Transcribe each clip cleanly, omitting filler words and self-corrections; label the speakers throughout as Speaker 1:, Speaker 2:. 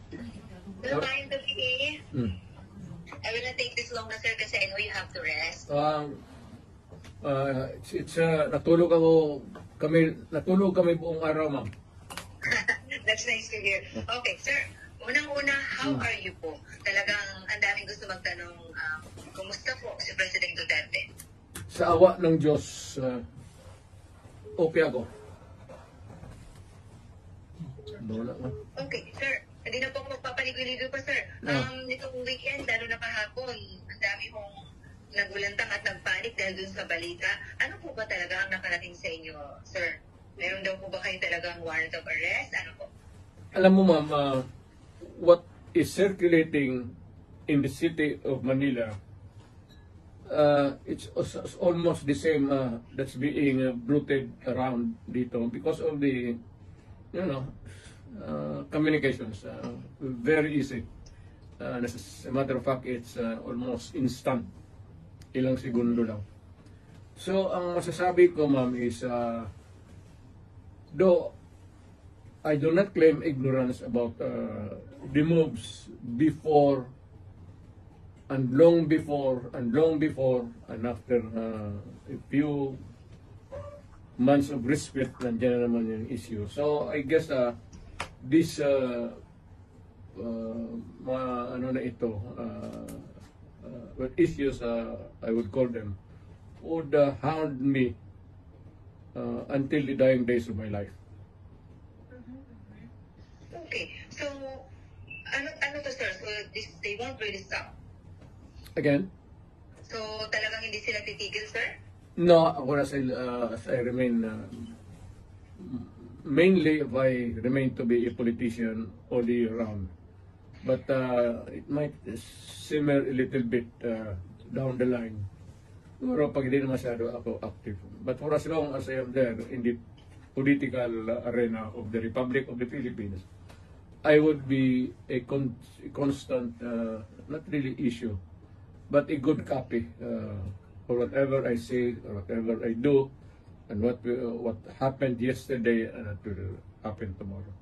Speaker 1: Good morning to me.
Speaker 2: Hmm.
Speaker 1: I will not take this long na sir kasi I know you have to rest.
Speaker 2: Natulog kami buong araw, ma'am.
Speaker 1: That's nice to hear. Okay, sir. Unang-una, how are you po? Talagang ang daming gusto magtanong, kumusta po si President Duterte?
Speaker 2: Sa awa ng Diyos, okay ako. Wala, ma'am.
Speaker 1: Okay, sir. Hindi na po ako magpapaligoy-ligoy pa, sir. Nitong weekend, lalo na kahapon, ang dami hong nagulantang at nagpanik dahil dun sa balita. Ano po ba talaga ang nakarating sa inyo, sir? Meron daw po ba kayo talagang warrant of arrest? Ano po?
Speaker 2: Alam mo, ma'am, what is circulating in the city of Manila, it's almost the same that's being bruited around dito because of the, communications. Very easy. As a matter of fact, it's almost instant. Ilang segundo lang. So, ang masasabi ko, ma'am, is though I do not claim ignorance about the moves before and long before and after a few months of respite, nandiyan na naman yung issue. So I guess this issues, I would call them, would hound me until the dying days of my life.
Speaker 1: Okay. So, ano to, sir? So, they won't really stop?
Speaker 2: Again?
Speaker 1: So, talagang hindi sila titigil, sir?
Speaker 2: No, as I remain, mainly if I remain to be a politician all year round. But it might simmer a little bit down the line. Pero pag hindi na masyado ako active. But for as long as I am there in the political arena of the Republic of the Philippines, I would be a constant, not really issue, but a good copy for whatever I say or whatever I do, and what happened yesterday and what will happen tomorrow.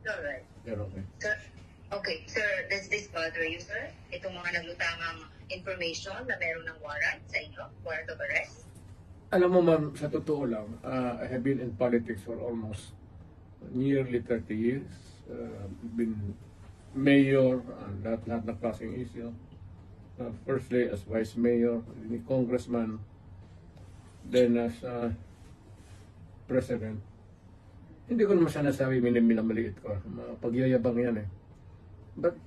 Speaker 1: All right.
Speaker 2: You're okay.
Speaker 1: Sir, okay, sir, does this bother you, sir? Itong mga naglutamang information na meron ng warrant sa inyo, warrant of arrest?
Speaker 2: Alam mo, ma'am, sa totoo lang, I have been in politics for almost nearly 30 years. Been mayor, and lahat ng klaseng issue. Firstly as vice mayor, congressman, then as president. Hindi ko naman sana sabi minamaliit ko. Pagyayabang yan eh. But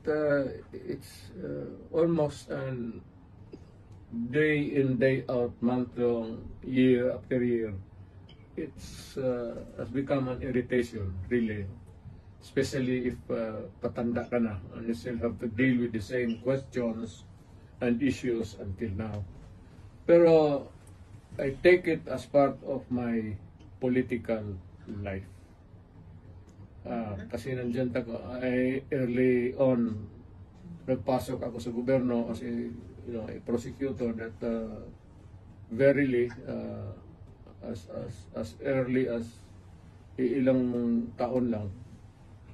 Speaker 2: it's almost an day in, day out, month long, year after year. It's has become an irritation, really. Especially if patanda ka na and you still have to deal with the same questions and issues until now. Pero I take it as part of my political life. Kasi nandiyan early on, nagpasok ako sa gobyerno as a prosecutor that verily as early as ilang taon lang,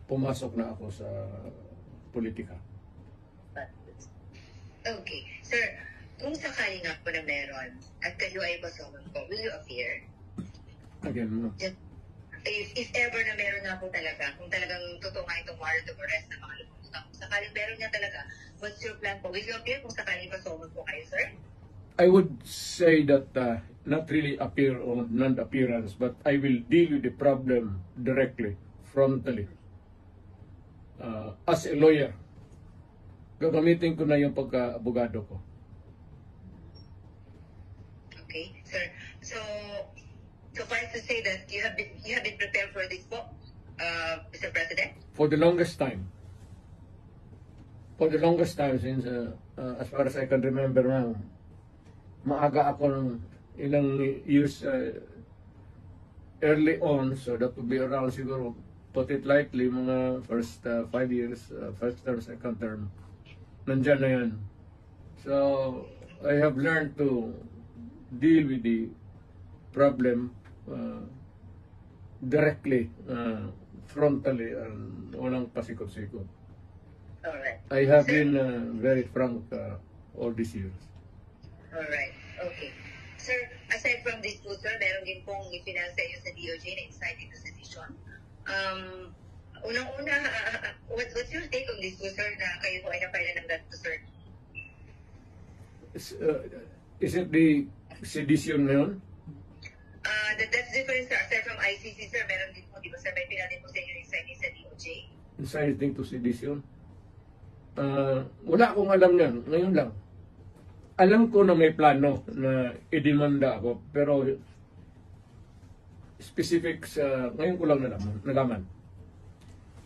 Speaker 2: pumasok na ako sa politika.
Speaker 1: Okay. Sir, kung sakali nga po na meron at kayo ay pasokan po, will you appear?
Speaker 2: Again, no.
Speaker 1: If ever na meron nga po talaga, kung talagang totoo nga itong warrant of arrest ng mga lumutang, kung sakaling meron nga talaga, what's your plan po? Will you appear kung sakaling pasokan po kayo, sir?
Speaker 2: I would say that not really appear or non-appearance, but I will deal with the problem directly, frontally. As a lawyer, gagamitin ko na yung pagka-abogado ko.
Speaker 1: Okay, sir. So far to say that you have been prepared for this po, Mr. President?
Speaker 2: For the longest time. For the longest time since, as far as I can remember now, maaga ako ng ilang years early on, so that would be around siguro, put it lightly, mga first 5 years, first term, second term, nandyan na yan. So, I have learned to deal with the problem directly, frontally, and walang pasikot-sikot.
Speaker 1: Alright.
Speaker 2: I have
Speaker 1: Sir,
Speaker 2: been very frank all these years.
Speaker 1: alright. Okay. Sir, aside from this po, sir, meron din pong ipinal sa inyo sa DOJ na inciting to sedition. Unang-una, what's your take on this po, sir, na kayo po ay napailan ng ganito, sir?
Speaker 2: Is it the sedition na yun?
Speaker 1: That's different, sir. Aside from ICC, sir, meron din po, di ba, sir, may pinal din po sa inyo inciting sa DOJ.
Speaker 2: Inciting to sedition? Wala akong alam yan. Ngayon lang. Alam ko na may plano na idemanda ako, pero specific sa ngayon ko lang nalaman.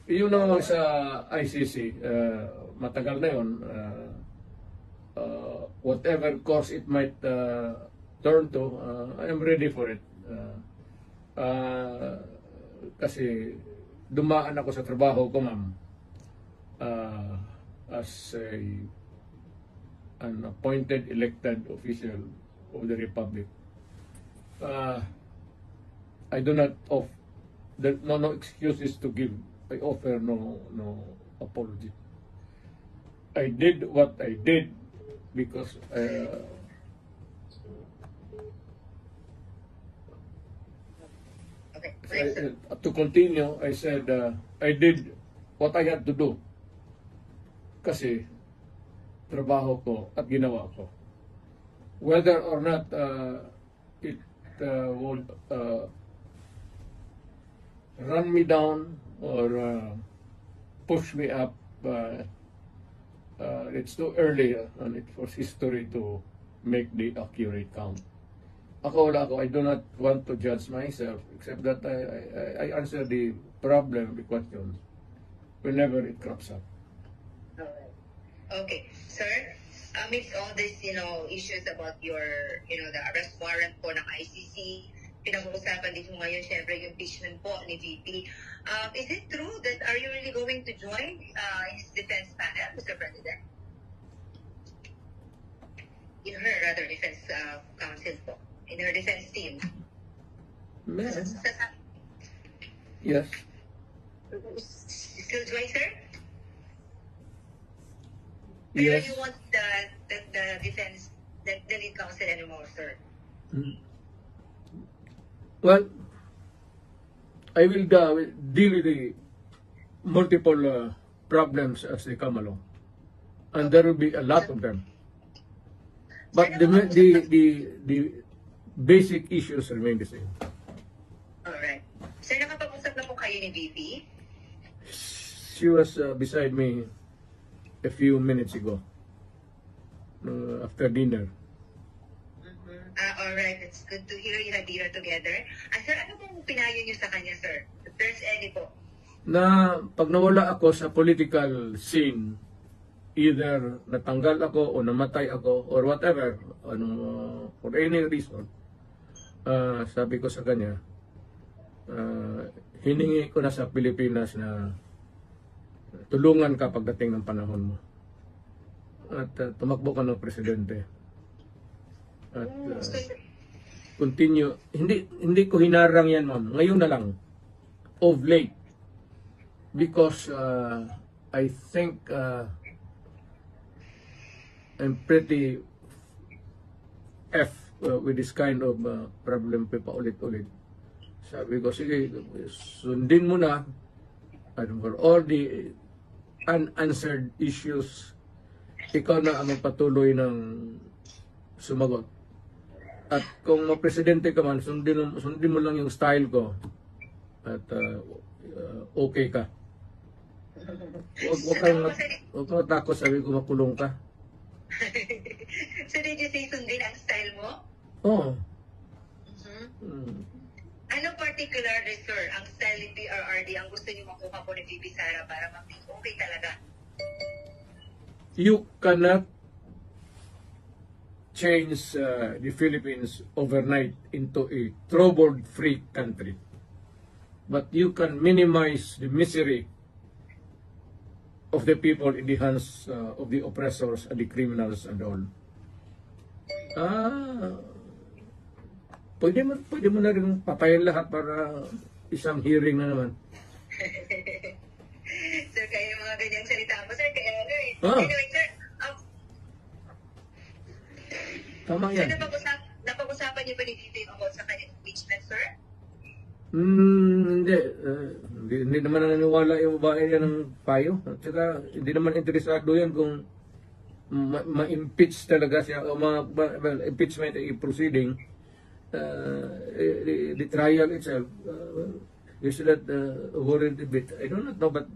Speaker 2: Yun naman sa ICC, matagal na yun. Whatever course it might turn to, I am ready for it. Kasi dumaan ako sa trabaho ko, ma'am, as an appointed elected official of the Republic. I do not no excuses to give. I offer no apology. I did what I did because
Speaker 1: Okay. Next, sir.
Speaker 2: to continue, I said I did what I had to do. Kasi trabaho ko at ginawa ko. Whether or not it would run me down or push me up, it's too early and it was history to make the accurate count. Wala ako. I do not want to judge myself except that I answer the problem, the questions, whenever it crops up.
Speaker 1: Alright. Okay. Sir, amidst all these, issues about your, the arrest warrant po ng ICC, pinag-uusapan din mo ngayon, syempre, yung impeachment po ni VP. Is it true that are you really going to join his defense panel, Mr. President? In her, rather, defense counsel po. In her defense team.
Speaker 2: Yes.
Speaker 1: Still join, sir?
Speaker 2: Yes.
Speaker 1: Pero you want the defense, the lead counsel anymore, sir?
Speaker 2: Well, I will deal with the multiple problems as they come along, and there will be a lot of them. But the basic issues remain the same.
Speaker 1: Alright. Sir, nakapag-usap na po kayo ni VP?
Speaker 2: She was beside me a few minutes ago, after dinner.
Speaker 1: Alright, it's good to hear you had dinner together. Sir, ano pong pinayo niyo sa kanya, sir? If there's any po.
Speaker 2: Na pag nawala ako sa political scene, either natanggal ako o namatay ako or whatever, for any reason, sabi ko sa kanya, hiningi ko na sa Pilipinas na tulungan ka pagdating ng panahon mo. At tumakbo ka ng presidente. At continue. Hindi ko hinarang yan, ma'am. Ngayon na lang. Of late. Because I think I'm pretty with this kind of problem pa ulit-ulit. Sabi ko, sige, sundin mo na. And for all the unanswered issues, ikaw na ang patuloy ng sumagot. At kung mapresidente ka man, sundin mo lang yung style ko. At okay ka. Huwag kang matakot, sabi ko, makulong ka.
Speaker 1: So did you say sundin ang style mo?
Speaker 2: Oo.
Speaker 1: Ano particular, sir, ang style ni PRRD ang gusto niyo makuha po ni VP Sara para mag-think okay talaga?
Speaker 2: You cannot change the Philippines overnight into a trouble-free country. But you can minimize the misery of the people in the hands of the oppressors and the criminals and all. Pwede mo na rin patayin lahat para isang hearing na naman.
Speaker 1: Sir, kaya yung mga ganyang salita mo, sir, kaya
Speaker 2: Ah.
Speaker 1: Anyway, sir,
Speaker 2: Tama
Speaker 1: sir,
Speaker 2: yan.
Speaker 1: napag-usapan niyo ba ni Dito yung about sa kanyang impeachment, sir?
Speaker 2: Hindi. Hindi naman naniniwala yung babae yan ng payo. At saka, hindi naman interesado yan kung ma-impeach talaga siya o well, impeachment proceeding. The trial itself, you should not worry a bit. I don't know, but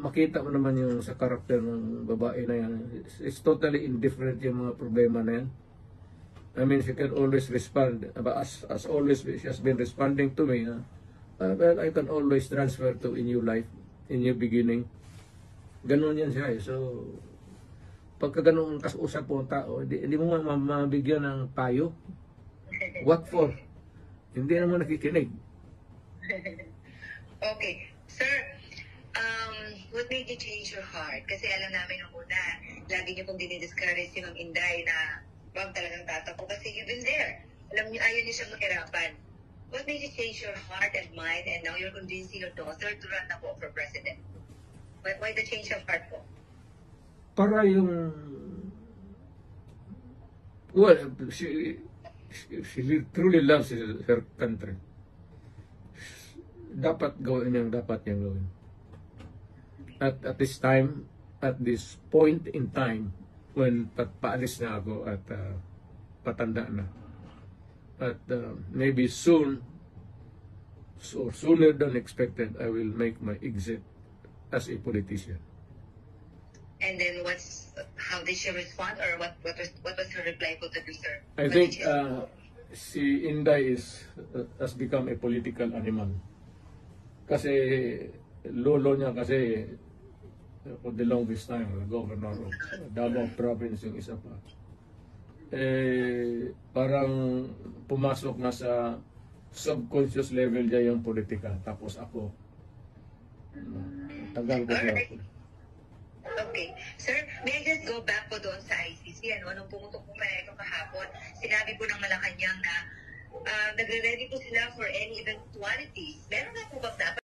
Speaker 2: makita mo naman yung sa karakter ng babae na yan. It's totally indifferent yung mga problema na yan. I mean, she can always respond. As always, she has been responding to me. Well, I can always transfer to a new life, a new beginning. Ganon yan siya eh. So, pagka ganon kausap po ang tao, hindi mo mabigyan ng payo. What for? Hindi naman nakikinig.
Speaker 1: Okay. Sir, what made you change your heart? Kasi alam namin nung una, lagi niyo pong dinidiscourage si Ma'am Inday na wag talagang tatakbo kasi you've been there. Alam niyo, ayaw niyo siyang mahirapan. What made you change your heart and mind and now you're convincing your daughter to run na po for president? Why the change of heart po?
Speaker 2: Para yung... Well, she truly loves her country. Dapat gawin niyang gawin. At this time, at this point in time, when paalis na ako at patanda na. At maybe soon, so sooner than expected, I will make my exit as a politician.
Speaker 1: And then how did she respond or what was her reply po to you, sir?
Speaker 2: I think si Inday has become a political animal. Kasi lolo niya kasi for the longest time, governor of Davao Province yung isa pa. Parang pumasok na sa subconscious level niya yung politika. Tapos ako, tagal ko siya.
Speaker 1: Okay. Sir, may I just go back po doon sa ICC? Nung pumutok po kaya ito kahapon, sinabi po ng Malacanang na nagre-ready po sila for any eventualities. Meron nga po ba dapat